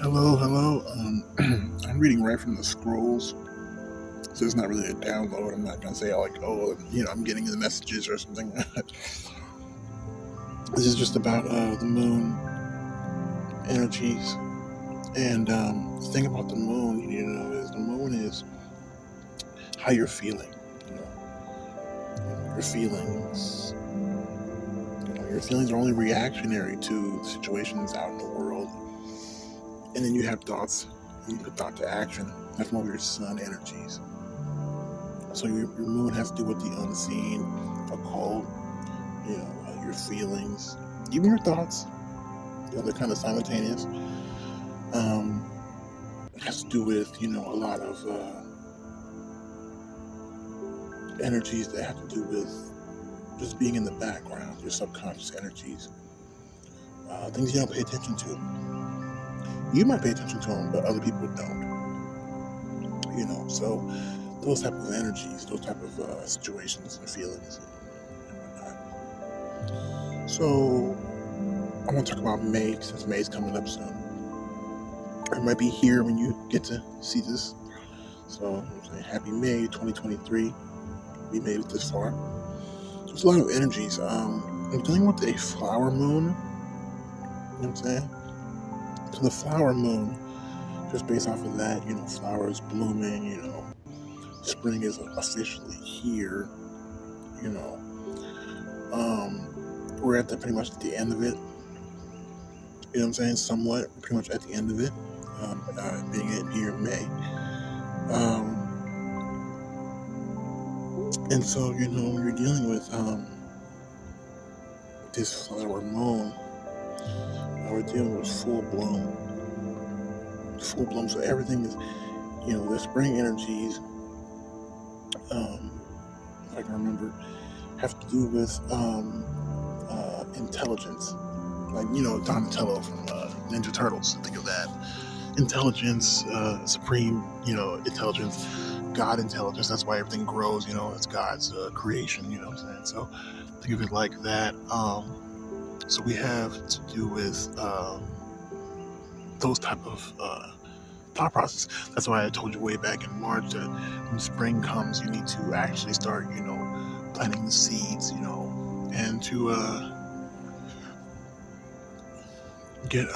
Hello, hello. I'm reading right from the scrolls, so it's not really a download. I'm not gonna say I'm getting the messages or something. This is just about the moon energies, and the thing about the moon, is the moon is how you're feeling. You your feelings. Your feelings are only reactionary to situations out in the world, and then you have thoughts. And you put thought to action. That's more of your sun energies. So your moon has to do with the unseen, occult, your feelings, even your thoughts. They're kind of simultaneous. It has to do with, a lot of energies that have to do with just being in the background, your subconscious energies, things you don't pay attention to. You might pay attention to them, but other people don't. So those type of energies, those type of situations and feelings and whatnot. So I want to talk about May, since May's coming up soon. It might be here when you get to see this. So I'm saying happy May 2023. We made it this far. There's a lot of energies. I'm dealing with a flower moon. You know what I'm saying? So the flower moon, just based off of that, flowers blooming, spring is officially here, we're at pretty much at the end of it. You know what I'm saying? Somewhat, pretty much at the end of it, being it here in May. And so, when you're dealing with this flower moon, we're dealing with full bloom. So everything is, the spring energies, if I can remember, have to do with intelligence. Like, Donatello from Ninja Turtles, think of that. Intelligence, supreme, intelligence, God intelligence. That's why everything grows, it's God's creation, you know what I'm saying? So think of it like that. So we have to do with those type of thought process. That's why I told you way back in March that when spring comes, you need to actually start, planting the seeds, and to get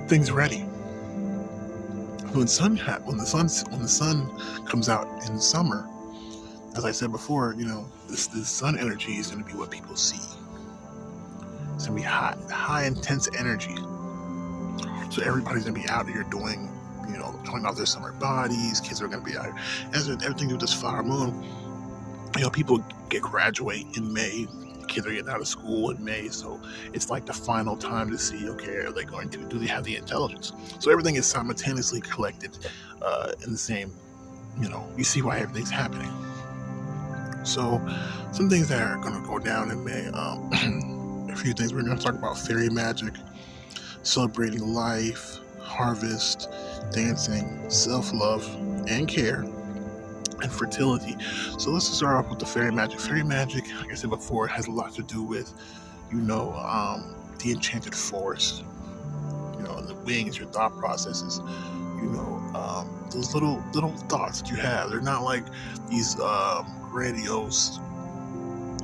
things ready. When the sun comes out in the summer, as I said before, this sun energy is going to be what people see. It's going to be high intense energy. So everybody's going to be out here doing, showing off their summer bodies. Kids are going to be out here. As with everything with this flower moon, people graduate in May. Kids are getting out of school in May, so it's like the final time to see, okay, are they going to, do they have the intelligence? So everything is simultaneously collected in the same, you see why everything's happening. So some things that are going to go down in May, a few things. We're going to talk about fairy magic, celebrating life, harvest, dancing, self-love, and care, and fertility. So let's start off with the fairy magic. Fairy magic, like I said before, has a lot to do with, the enchanted forest, the wings, your thought processes, those little thoughts that you have. They're not like these grandiose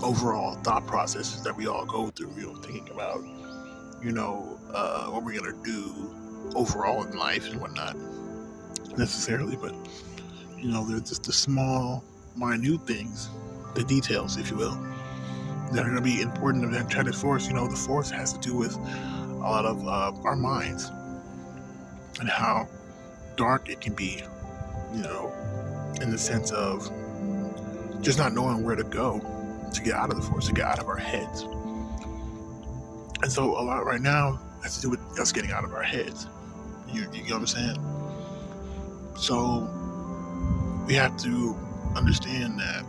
overall thought processes that we all go through, thinking about, what we're going to do overall in life and whatnot, necessarily, but they're just the small, minute things, the details, if you will, that are going to be important in the enchanted forest. The forest has to do with a lot of our minds and how dark it can be, in the sense of just not knowing where to go to get out of the forest, to get out of our heads. And so a lot right now has to do with us getting out of our heads. You know what I'm saying? So we have to understand that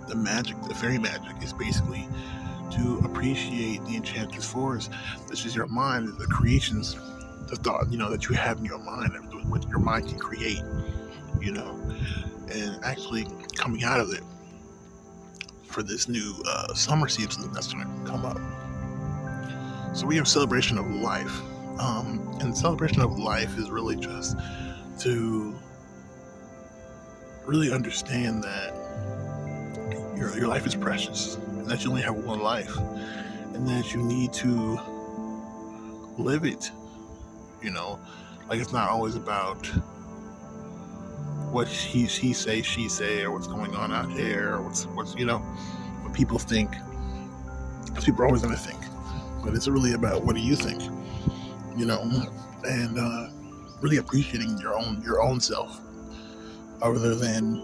the fairy magic is basically to appreciate the enchanted forest. This is your mind, the creations, the thought, that you have in your mind, what your mind can create, and actually coming out of it for this new summer season that's going to come up. So we have celebration of life. And the celebration of life is really just to really understand that your life is precious, and that you only have one life, and that you need to live it. You know, like it's not always about what he say, she say, or what's going on out there, or what's what people think. Because people are always going to think, but it's really about what do you think, and really appreciating your own self, other than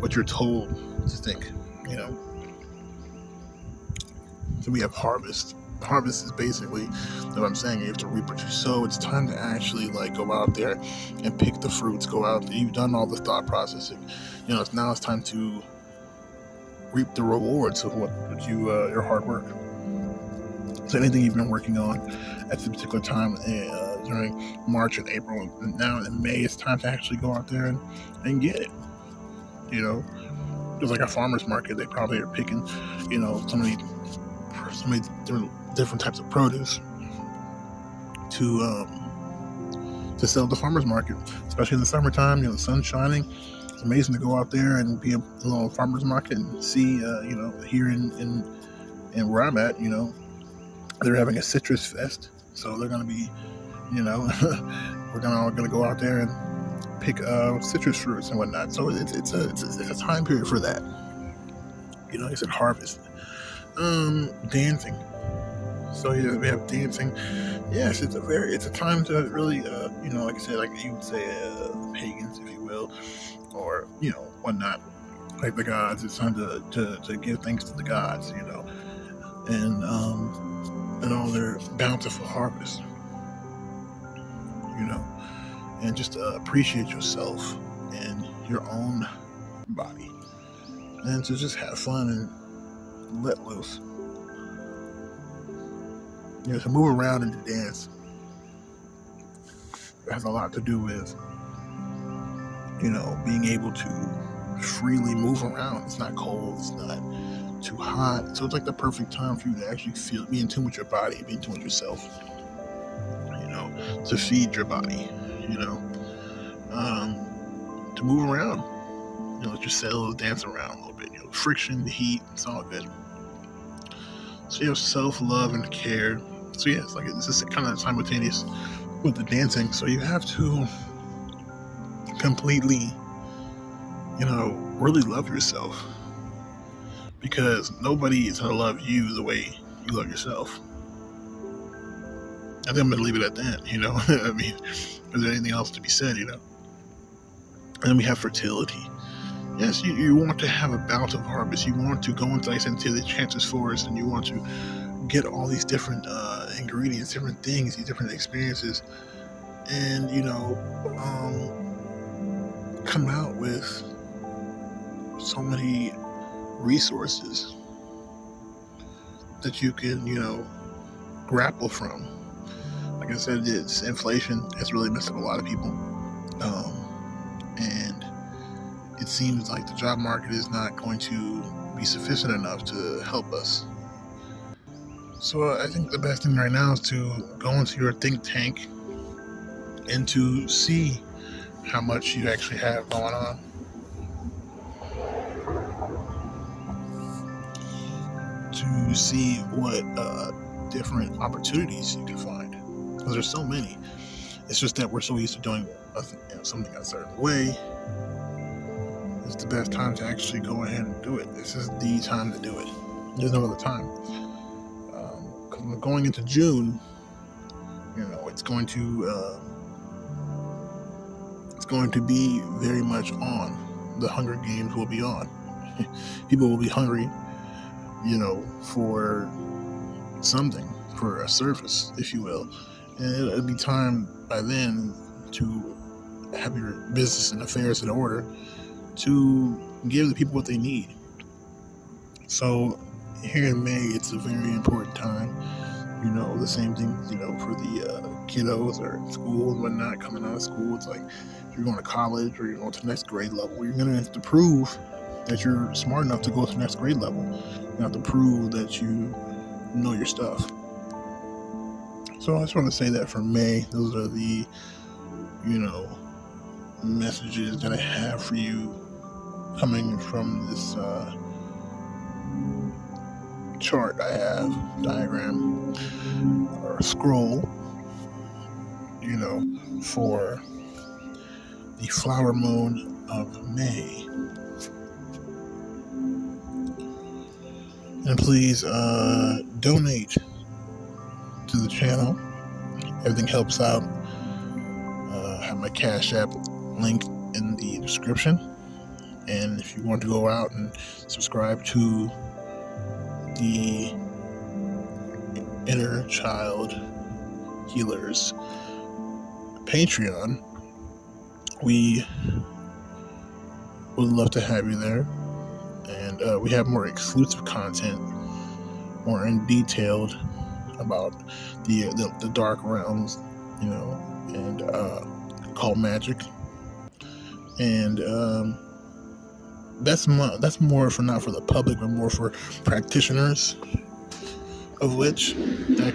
what you're told to think. You know, so we have harvest. Harvest is basically what I'm saying. You have to reap what you sow. It's time to actually go out there and pick the fruits. Go out there. You've done all the thought processing. It's time to reap the rewards of what you your hard work. So anything you've been working on at this particular time during March and April, and now in May, it's time to actually go out there and get it. Just like a farmer's market, they probably are picking, so many different types of produce to sell at the farmer's market, especially in the summertime. The sun's shining. It's amazing to go out there and be a little farmer's market and see, here in where I'm at, they're having a citrus fest, so they're going to be, we're going to go out there and pick citrus fruits and whatnot. So it's a time period for that. I said harvest. Dancing. So yeah, we have dancing. Yes, it's a time to really, like I said, like you would say, pagans, if you will, or whatnot, like the gods. It's time to give thanks to the gods, and all their bountiful harvest, and just appreciate yourself and your own body, and to just have fun and let loose. To move around and to dance has a lot to do with, being able to freely move around. It's not cold, it's not too hot, so it's like the perfect time for you to actually be in tune with your body, be in tune with yourself, to feed your body, to move around, let your cells dance around a little bit, friction, the heat, it's all good. So you have self-love and care. So yeah, this is kind of simultaneous with the dancing. So you have to completely, really love yourself, because nobody is going to love you the way you love yourself. I think I'm going to leave it at that, I mean, is there anything else to be said, And then we have fertility. Yes, you want to have a bountiful harvest. You want to go into the chances forest, and you want to get all these different ingredients, different things, these different experiences, and come out with so many resources that you can grapple from. Like I said, it's inflation has really messed up a lot of people, and it seems like the job market is not going to be sufficient enough to help us. So I think the best thing right now is to go into your think tank and to see how much you actually have going on. To see what different opportunities you can find. Because there's so many. It's just that we're so used to doing something a certain way. It's the best time to actually go ahead and do it. This is the time to do it. There's no other time. Because we're going into June, it's going to be very much on. The Hunger Games will be on. People will be hungry, for something, for a service, if you will. And it'll be time by then to have your business and affairs in order to give the people what they need. So here in May, it's a very important time. The same thing, for the kiddos or school and whatnot, coming out of school. It's like if you're going to college or you're going to the next grade level, you're going to have to prove that you're smart enough to go to the next grade level. You have to prove that you know your stuff. So I just want to say that for May, those are the, messages that I have for you coming from this chart I have, diagram, or scroll, for the flower moon of May. And please donate to the channel. Everything helps out. I have my Cash App link in the description. And if you want to go out and subscribe to the Inner Child Healers Patreon, we would love to have you there. And we have more exclusive content, more in detailed about the dark realms, and called magic. And that's more for, not for the public, but more for practitioners, of which that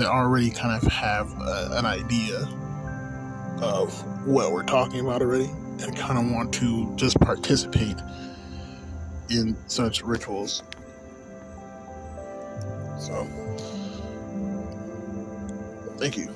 already kind of have an idea of what we're talking about already, and kind of want to just participate in such rituals. So, thank you.